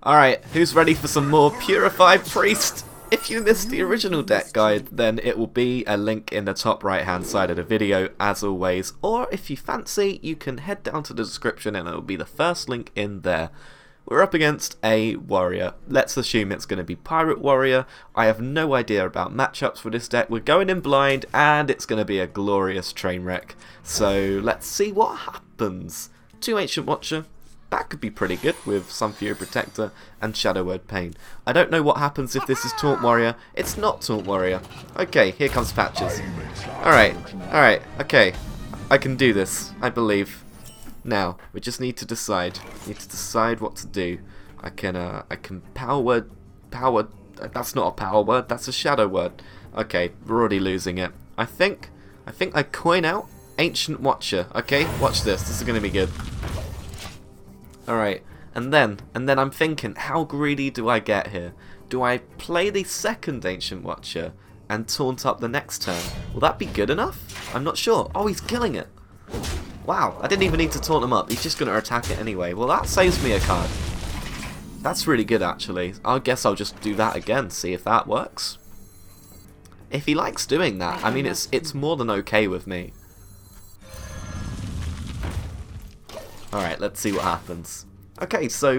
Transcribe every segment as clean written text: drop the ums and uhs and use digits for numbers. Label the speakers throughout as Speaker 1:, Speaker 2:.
Speaker 1: Alright, who's ready for some more Purify Priest? If you missed the original deck guide, then it will be a link in the top right hand side of the video as always, or if you fancy, you can head down to the description and it will be the first link in there. We're up against a warrior. Let's assume it's going to be Pirate Warrior. I have no idea about matchups for this deck. We're going in blind and it's going to be a glorious train wreck. So let's see what happens. 2 Ancient Watcher. That could be pretty good with some Fury Protector and Shadow Word Pain. I don't know what happens if this is Taunt Warrior. It's not Taunt Warrior. Okay, here comes Patches. Alright, okay. I can do this, I believe. Now, we just need to decide. What to do. I can power word, that's not a power word, that's a shadow word. Okay, we're already losing it. I think I coin out Ancient Watcher. Okay, watch this. This is gonna be good. Alright, and then I'm thinking, how greedy do I get here? Do I play the second Ancient Watcher and taunt up the next turn? Will that be good enough? I'm not sure. Oh, he's killing it. Wow, I didn't even need to taunt him up. He's just going to attack it anyway. Well, that saves me a card. That's really good, actually. I guess I'll just do that again, see if that works. If he likes doing that, I mean, it's more than okay with me. Alright, let's see what happens. Okay, so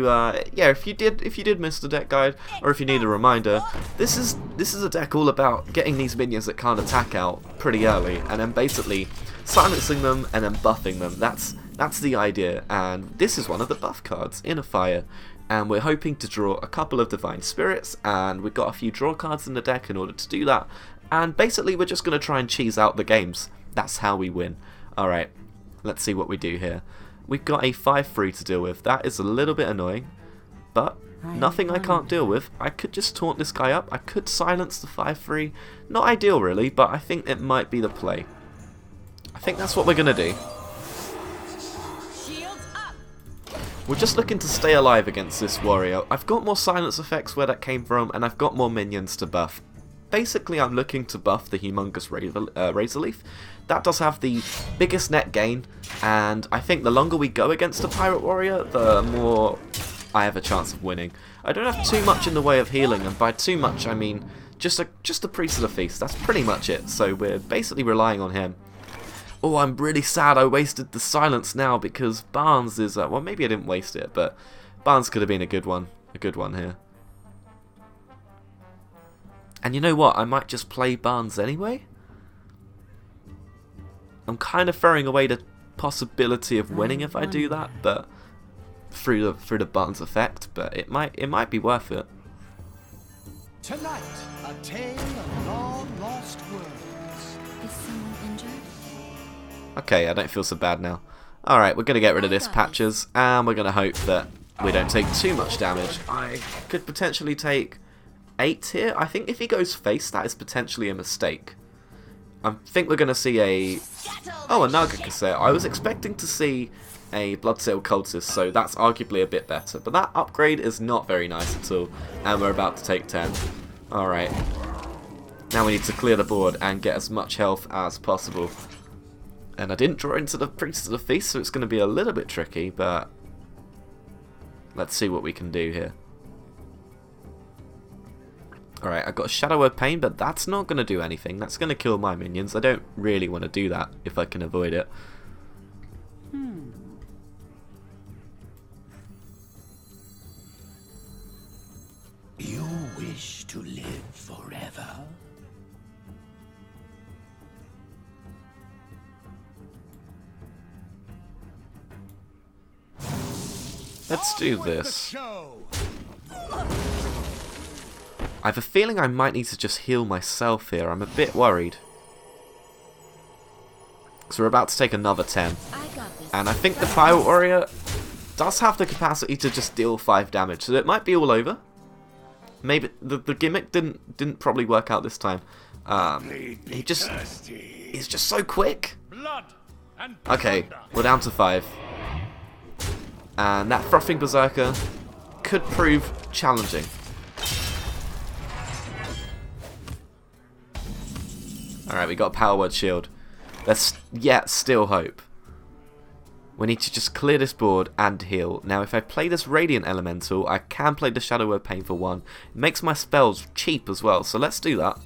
Speaker 1: yeah, if you did miss the deck guide, or if you need a reminder, this is a deck all about getting these minions that can't attack out pretty early, and then basically silencing them and then buffing them. That's the idea, and this is one of the buff cards, Inner Fire, and we're hoping to draw a couple of Divine Spirits, and we've got a few draw cards in the deck in order to do that, and basically we're just going to try and cheese out the games. That's how we win. Alright, let's see what we do here. We've got a 5-3 to deal with. That is a little bit annoying, but nothing I can't deal with. I could just taunt this guy up. I could silence the 5-3. Not ideal really, but I think it might be the play. I think that's what we're going to do. We're just looking to stay alive against this warrior. I've got more silence effects where that came from, and I've got more minions to buff. Basically, I'm looking to buff the Humongous Razor Leaf. That does have the biggest net gain, and I think the longer we go against a Pirate Warrior, the more I have a chance of winning. I don't have too much in the way of healing, and by too much I mean just a Priest of the Feast. That's pretty much it, so we're basically relying on him. Oh, I'm really sad I wasted the silence now, because Barnes is, well, maybe I didn't waste it, but Barnes could have been a good one here. And you know what, I might just play Barnes anyway. I'm kind of throwing away the possibility of winning if I do that, but through the Barnes effect, but it might be worth it.
Speaker 2: Tonight, a tale of long lost worlds.
Speaker 3: Is someone injured?
Speaker 1: Okay, I don't feel so bad now. Alright, we're going to get rid of this Patches, and we're going to hope that we don't take too much damage. I could potentially take 8 here. I think if he goes face, that is potentially a mistake. I think we're going to see a Naga Cassette. I was expecting to see a Bloodsail Cultist, so that's arguably a bit better. But that upgrade is not very nice at all, and we're about to take 10. Alright. Now we need to clear the board and get as much health as possible. And I didn't draw into the Priest of the Feast, so it's going to be a little bit tricky, but let's see what we can do here. Alright, I've got a Shadow Word Pain, but that's not going to do anything. That's going to kill my minions. I don't really want to do that if I can avoid it.
Speaker 2: You wish to live forever?
Speaker 1: Let's do this. I have a feeling I might need to just heal myself here. I'm a bit worried. So we're about to take another 10. And I think the Pirate Warrior does have the capacity to just deal 5 damage. So it might be all over. Maybe the gimmick didn't probably work out this time. He's just so quick. Okay, we're down to 5. And that Frothing Berserker could prove challenging. Alright, we got a Power Word Shield. There's yet still hope. We need to just clear this board and heal. Now, if I play this Radiant Elemental, I can play the Shadow Word Pain for 1. It makes my spells cheap as well, so let's do that.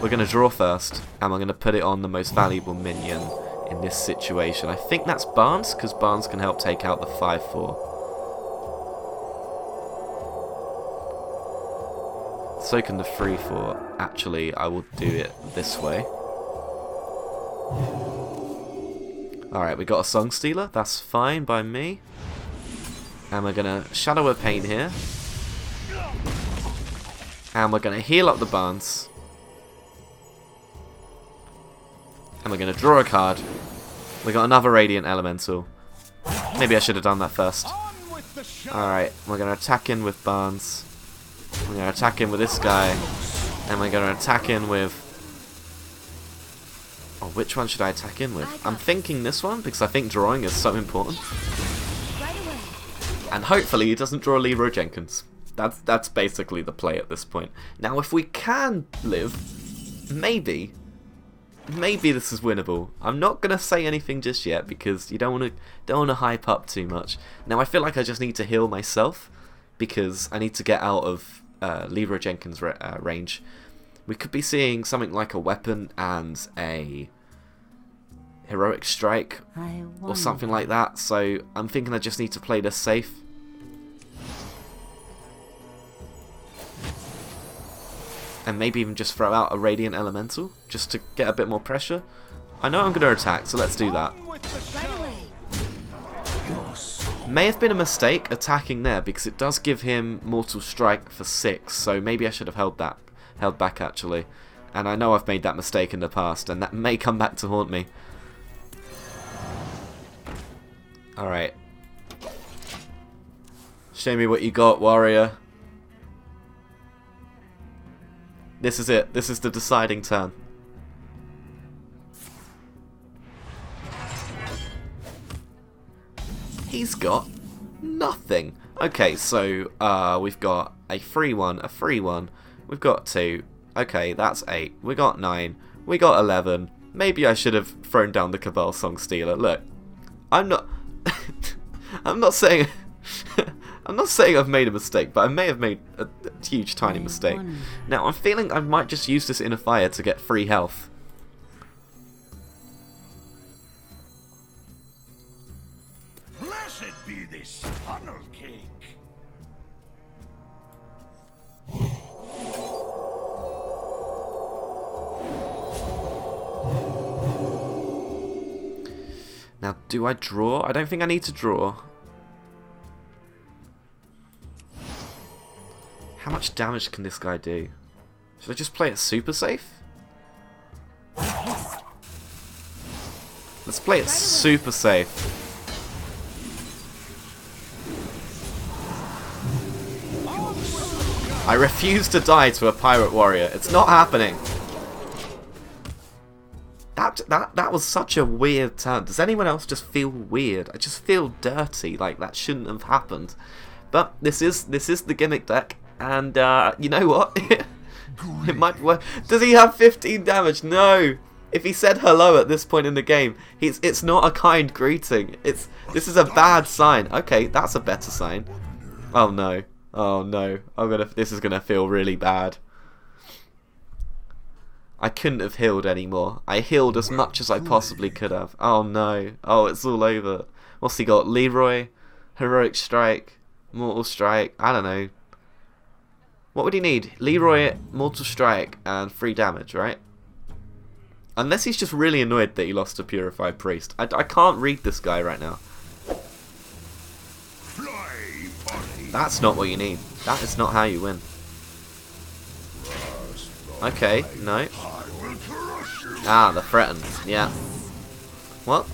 Speaker 1: We're going to draw first, and we're going to put it on the most valuable minion in this situation. I think that's Barnes, because Barnes can help take out the 5/4. So can the 3/4. Actually, I will do it this way. Alright, we got a Song Stealer. That's fine by me. And we're going to Shadow Word Pain here. And we're going to heal up the Barnes. And we're going to draw a card. We got another Radiant Elemental. Maybe I should have done that first. Alright, we're going to attack in with Barnes. We're going to attack in with this guy. And we're going to attack in with... Oh, which one should I attack in with? I'm thinking this one, because I think drawing is so important. And hopefully he doesn't draw Leroy Jenkins. That's basically the play at this point. Now, if we can live, maybe this is winnable. I'm not gonna say anything just yet because you don't wanna hype up too much. Now, I feel like I just need to heal myself because I need to get out of Leroy Jenkins' range. We could be seeing something like a weapon and a heroic strike or something like that. So I'm thinking I just need to play this safe. And maybe even just throw out a Radiant Elemental just to get a bit more pressure. I know I'm going to attack, so let's do that. May have been a mistake attacking there because it does give him Mortal Strike for 6. So maybe I should have held back actually. And I know I've made that mistake in the past and that may come back to haunt me. Alright. Show me what you got, warrior. This is it. This is the deciding turn. He's got nothing. Okay, so we've got a free one, a free one. We've got 2. Okay, that's 8. We got 9. We got 11. Maybe I should have thrown down the Cabal Song Stealer. Look, I'm not. I'm not saying. I'm not saying I've made a mistake, but I may have made a huge, tiny mistake. Now, I'm feeling I might just use this Inner Fire to get free health.
Speaker 2: Blessed be this funnel cake.
Speaker 1: Now, do I draw? I don't think I need to draw. How much damage can this guy do? Should I just play it super safe? Let's play it super safe. I refuse to die to a pirate warrior. It's not happening. That was such a weird turn. Does anyone else just feel weird? I just feel dirty. Like that shouldn't have happened. But this is the gimmick deck, and you know what? It might work. Does he have 15 damage? No. If he said hello at this point in the game, it's not a kind greeting. This is a bad sign. Okay, that's a better sign. Oh no. Oh no. This is gonna feel really bad. I couldn't have healed anymore. I healed as much as I possibly could have. Oh no. Oh, it's all over. What's he got? Leroy, Heroic Strike, Mortal Strike. I don't know. What would he need? Leroy, Mortal Strike, and 3 damage, right? Unless he's just really annoyed that he lost to Purify Priest. I can't read this guy right now. That's not what you need. That is not how you win. Okay, no. Ah, the threatened. Yeah. What?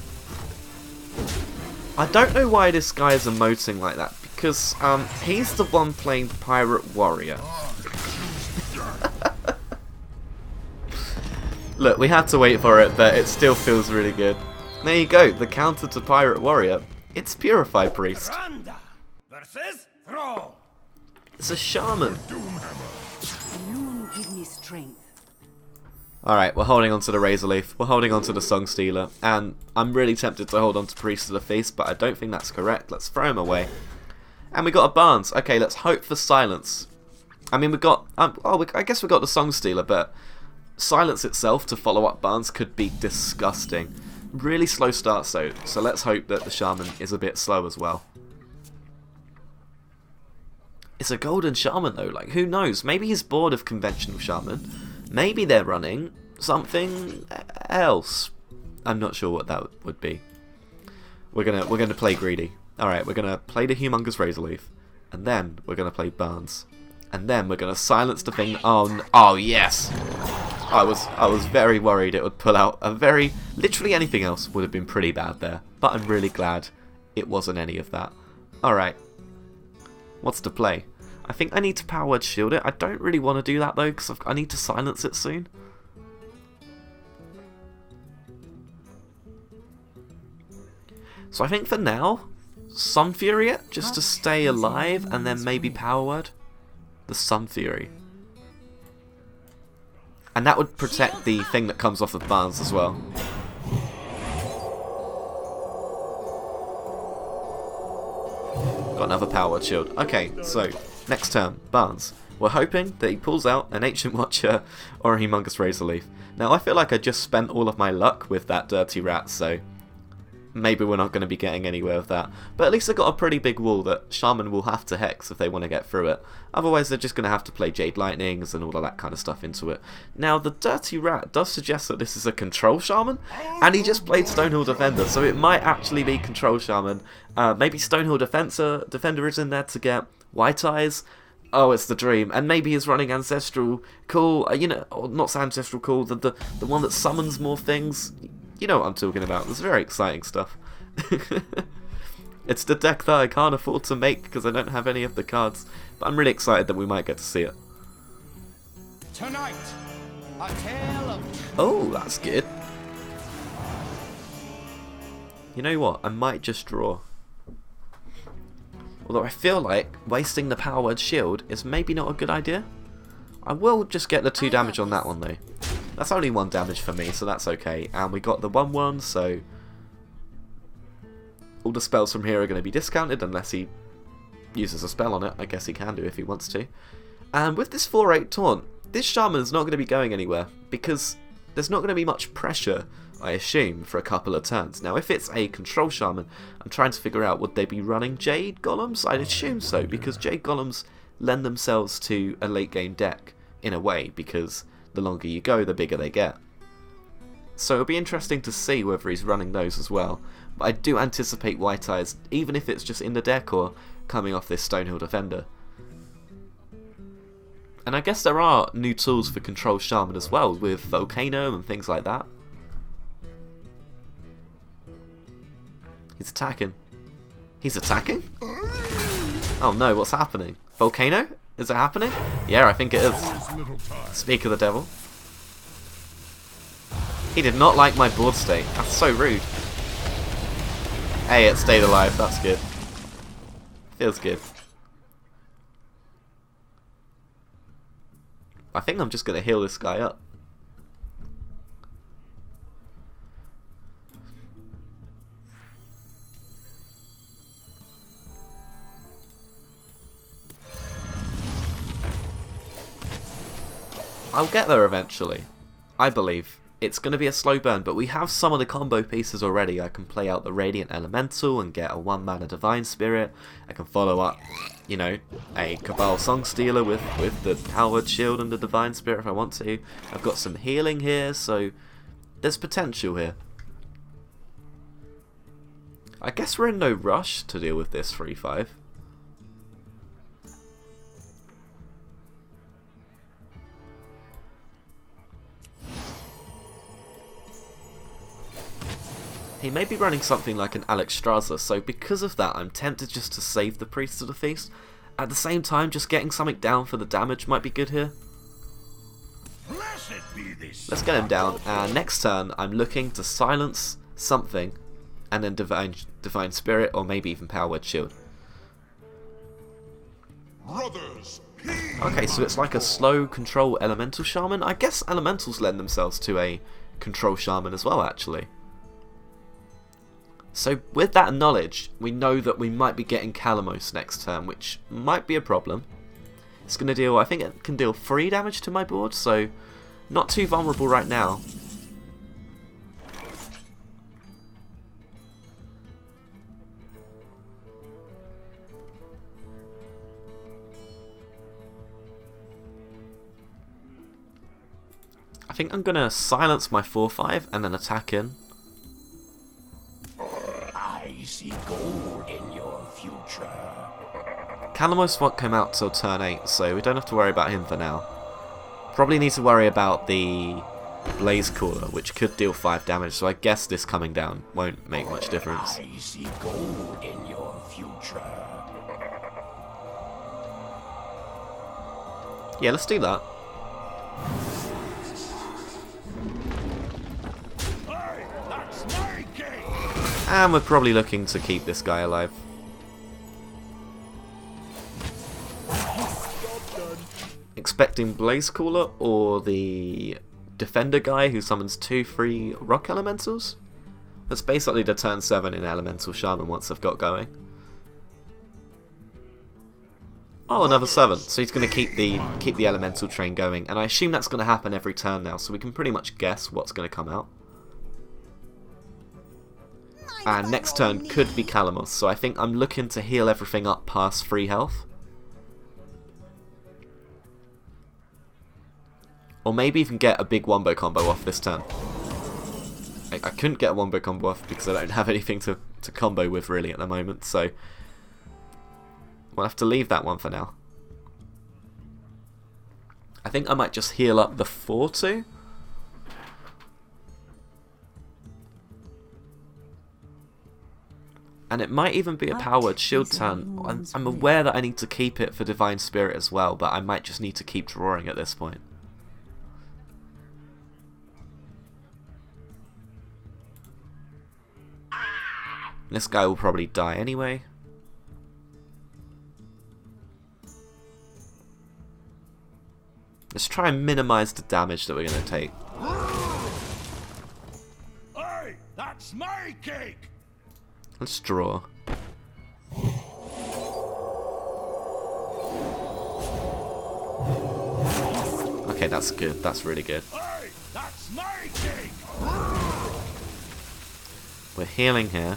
Speaker 1: I don't know why this guy is emoting like that, because he's the one playing Pirate Warrior. Look, we had to wait for it, but it still feels really good. There you go, the counter to Pirate Warrior. It's Purify Priest. It's a shaman.
Speaker 3: You give me strength.
Speaker 1: Alright, we're holding on to the Razor Leaf, we're holding on to the Song Stealer, and I'm really tempted to hold on to Priest of the Feast, but I don't think that's correct. Let's throw him away. And we got a Barnes. Okay, let's hope for silence. I mean, we got... I guess we got the Song Stealer, but silence itself to follow up Barnes could be disgusting. Really slow start, so let's hope that the Shaman is a bit slow as well. It's a golden Shaman though, like who knows? Maybe he's bored of conventional Shaman. Maybe they're running something else. I'm not sure what that would be. We're gonna play greedy. Alright, we're gonna play the Humongous Razor Leaf, and then we're gonna play Barnes. And then we're gonna silence the thing. Oh yes! I was very worried it would pull out a literally anything else would have been pretty bad there. But I'm really glad it wasn't any of that. Alright. What's to play? I think I need to Power Word Shield it. I don't really want to do that though, because I need to silence it soon. So I think for now, Sun Fury it, just to stay alive, and then maybe Power Word the Sun Fury. And that would protect the thing that comes off of Barnes as well. Got another Power Word Shield. Okay, so next turn, Barnes. We're hoping that he pulls out an Ancient Watcher or a Humongous Razor Leaf. Now I feel like I just spent all of my luck with that Dirty Rat, so maybe we're not going to be getting anywhere with that. But at least I got a pretty big wall that Shaman will have to hex if they want to get through it. Otherwise they're just going to have to play Jade Lightnings and all of that kind of stuff into it. Now the Dirty Rat does suggest that this is a Control Shaman, and he just played Stonehill Defender, so it might actually be Control Shaman. Maybe Stonehill Defender is in there to get White Eyes. Oh, it's the dream. And maybe he's running Ancestral Call, you know, or not Ancestral Call, the one that summons more things. You know what I'm talking about. It's very exciting stuff. It's the deck that I can't afford to make because I don't have any of the cards. But I'm really excited that we might get to see it.
Speaker 2: Tonight, a tale of...
Speaker 1: Oh, that's good. You know what? I might just draw. Although I feel like wasting the Power Word Shield is maybe not a good idea. I will just get the 2 damage on that one though. That's only 1 damage for me, so that's okay. And we got the 1/1, so all the spells from here are going to be discounted unless he uses a spell on it. I guess he can do if he wants to. And with this 4/8 taunt, this Shaman is not going to be going anywhere because there's not going to be much pressure, I assume, for a couple of turns. Now, if it's a Control Shaman, I'm trying to figure out, would they be running Jade Golems? I'd assume so, because Jade Golems lend themselves to a late game deck in a way, because the longer you go, the bigger they get. So it'll be interesting to see whether he's running those as well. But I do anticipate White Eyes, even if it's just in the deck or coming off this Stonehill Defender. And I guess there are new tools for Control Shaman as well, with Volcano and things like that. He's attacking. He's attacking? Oh no, what's happening? Volcano? Is it happening? Yeah, I think it is. Speak of the devil. He did not like my board state. That's so rude. Hey, it stayed alive. That's good. Feels good. I think I'm just going to heal this guy up. I'll get there eventually. I believe. It's going to be a slow burn, but we have some of the combo pieces already. I can play out the Radiant Elemental and get a 1-mana Divine Spirit. I can follow up, you know, a Cabal Song Stealer with the Power Word Shield and the Divine Spirit if I want to. I've got some healing here, so there's potential here. I guess we're in no rush to deal with this 3-5. He may be running something like an Alex Strasser, so because of that I'm tempted just to save the Priest of the Feast. At the same time, just getting something down for the damage might be good here. Let's get him down, and next turn I'm looking to silence something, and then Divine Spirit, or maybe even Power Word Shield.
Speaker 2: Brothers,
Speaker 1: Okay, so it's like a slow control elemental shaman. I guess elementals lend themselves to a control shaman as well, actually. So with that knowledge, we know that we might be getting Calamos next turn, which might be a problem. It's going to deal, I think it can deal 3 damage to my board, so not too vulnerable right now. I think I'm going to silence my 4/5 and then attack in.
Speaker 2: I see gold in your future.
Speaker 1: Calamos won't come out till turn 8, so we don't have to worry about him for now. Probably need to worry about the Blaze Caller, which could deal 5 damage, so I guess this coming down won't make much difference.
Speaker 2: I see gold in your future.
Speaker 1: Yeah, let's do that.
Speaker 2: Hey, that's my king.
Speaker 1: And we're probably looking to keep this guy alive. Expecting Blaze Caller or the Defender guy who summons 2/3 Rock Elementals? That's basically the turn 7 in Elemental Shaman once I've got going. Oh, another 7. So he's going to keep the Elemental train going, and I assume that's going to happen every turn now, so we can pretty much guess what's going to come out. And next turn could be Calamos, so I think I'm looking to heal everything up past 3 health. Or maybe even get a big wombo combo off this turn. I couldn't get a wombo combo off because I don't have anything to combo with really at the moment, so we'll have to leave that one for now. I think I might just heal up the 4/2. And it might even be a powered shield turn. I'm aware that I need to keep it for Divine Spirit as well, but I might just need to keep drawing at this point. This guy will probably die anyway. Let's try and minimize the damage that we're going to take.
Speaker 2: Hey, that's my cake.
Speaker 1: Let's draw. Okay, that's good. That's really good.
Speaker 2: Hey, that's my cake.
Speaker 1: We're healing here.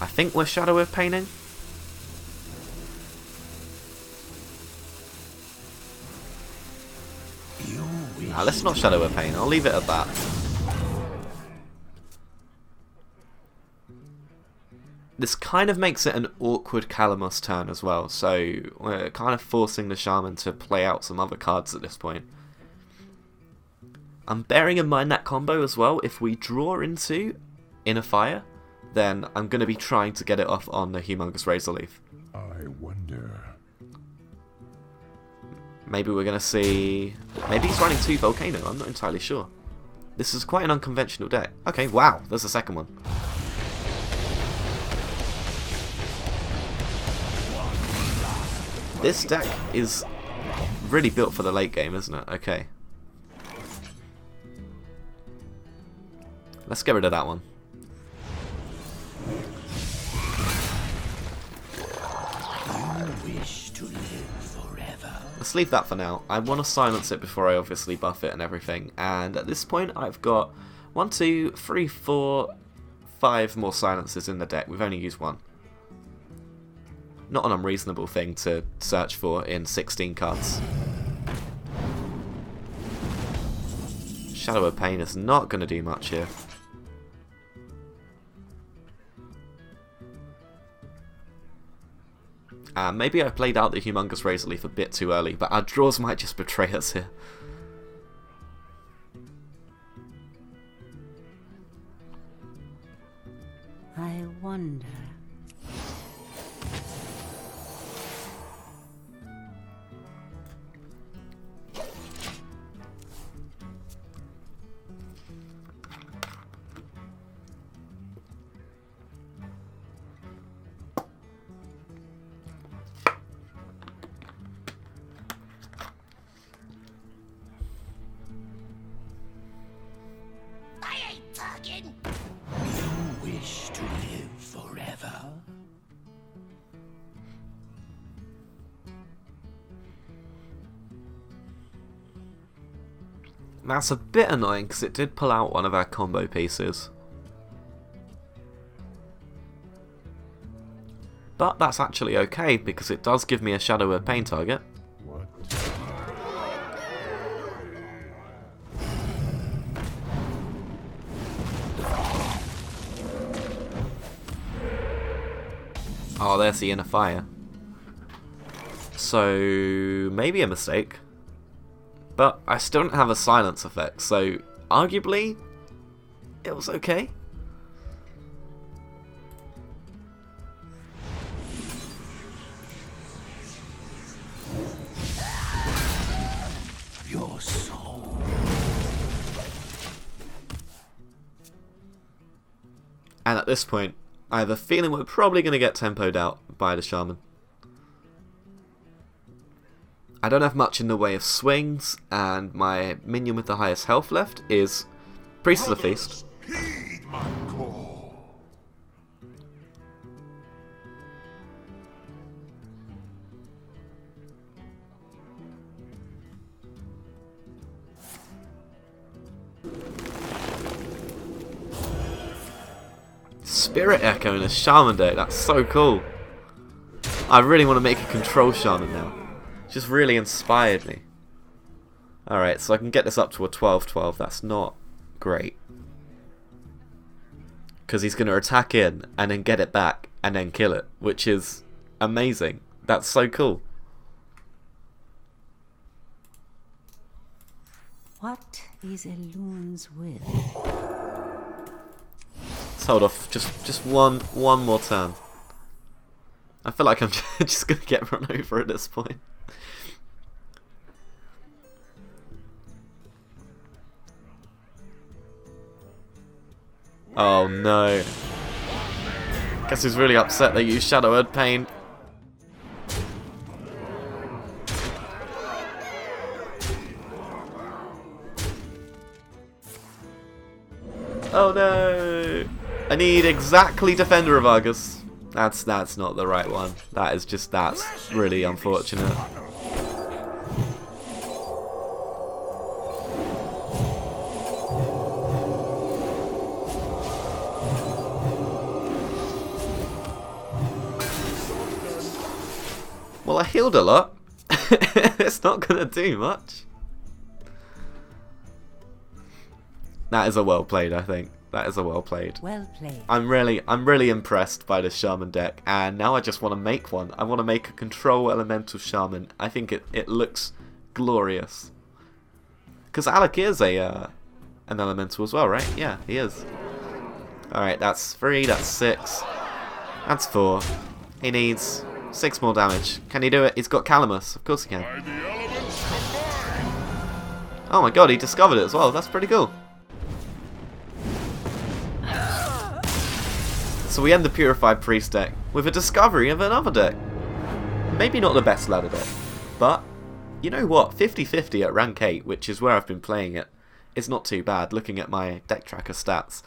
Speaker 1: I think we're Shadow Wave Painting. Nah, let's not Shadow Wave Paint. I'll leave it at that. This kind of makes it an awkward Calamos turn as well, so we're kind of forcing the Shaman to play out some other cards at this point. I'm bearing in mind that combo as well. If we draw into Inner Fire, then I'm going to be trying to get it off on the Humongous Razor Leaf.
Speaker 2: I wonder.
Speaker 1: Maybe we're going to see... Maybe he's running 2 Volcano, I'm not entirely sure. This is quite an unconventional deck. Okay, wow, there's a second one. This deck is really built for the late game, isn't it? Okay. Let's get rid of that one.
Speaker 2: You wish to live forever.
Speaker 1: Let's leave that for now. I want to silence it before I obviously buff it and everything. And at this point, I've got 1, 2, 3, 4, 5 more silences in the deck. We've only used 1. Not an unreasonable thing to search for in 16 cards. Shadow of Pain is not going to do much here. Maybe I played out the Humongous Razor Leaf a bit too early, but our draws might just betray us here.
Speaker 3: I wonder.
Speaker 2: dragon? You wish to live forever?
Speaker 1: That's a bit annoying because it did pull out one of our combo pieces. But that's actually okay because it does give me a Shadow Word Pain target. Oh, there's the inner fire. So, maybe a mistake. But I still don't have a silence effect, so arguably, it was okay.
Speaker 2: Your soul.
Speaker 1: And at this point, I have a feeling we're probably going to get tempoed out by the Shaman. I don't have much in the way of swings, and my minion with the highest health left is Priest of the Feast.
Speaker 4: Heed my call.
Speaker 1: Spirit Echo in a Shaman deck, that's so cool. I really want to make a control Shaman now. Just really inspired me. Alright, so I can get this up to a 12-12. That's not great. Because he's going to attack in and then get it back and then kill it, which is amazing. That's so cool.
Speaker 3: What is a loon's will?
Speaker 1: Let's hold off just one more turn. I feel like I'm just going to get run over at this point. Oh no. Guess who's really upset they used Shadow Word Pain. Oh no! I need exactly Defender of Argus. That's not the right one. That's really unfortunate. Well, I healed a lot. It's not gonna do much. That is a well played, I think. That is a well played.
Speaker 3: Well played.
Speaker 1: I'm really impressed by this Shaman deck, and now I just want to make one. I want to make a control elemental Shaman. I think it looks glorious. Because Alec is an elemental as well, right? Yeah, he is. Alright, that's 3, that's 6, that's 4. He needs 6 more damage. Can he do it? He's got Calamus. Of course he can.
Speaker 4: By the elements combined.
Speaker 1: Oh my god, he discovered it as well. That's pretty cool. So we end the Purify Priest deck with a discovery of another deck. Maybe not the best ladder deck, but you know what? 50-50 at rank 8, which is where I've been playing it, is not too bad looking at my deck tracker stats.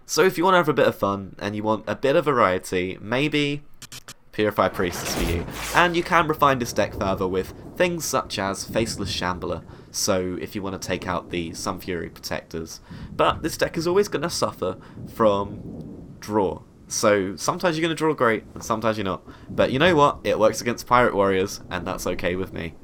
Speaker 1: So if you want to have a bit of fun and you want a bit of variety, maybe Purify Priest is for you. And you can refine this deck further with things such as Faceless Shambler, so if you want to take out the Sunfury Protectors. But this deck is always going to suffer from draw. So sometimes you're going to draw great, and sometimes you're not. But you know what? It works against Pirate Warriors, and that's okay with me.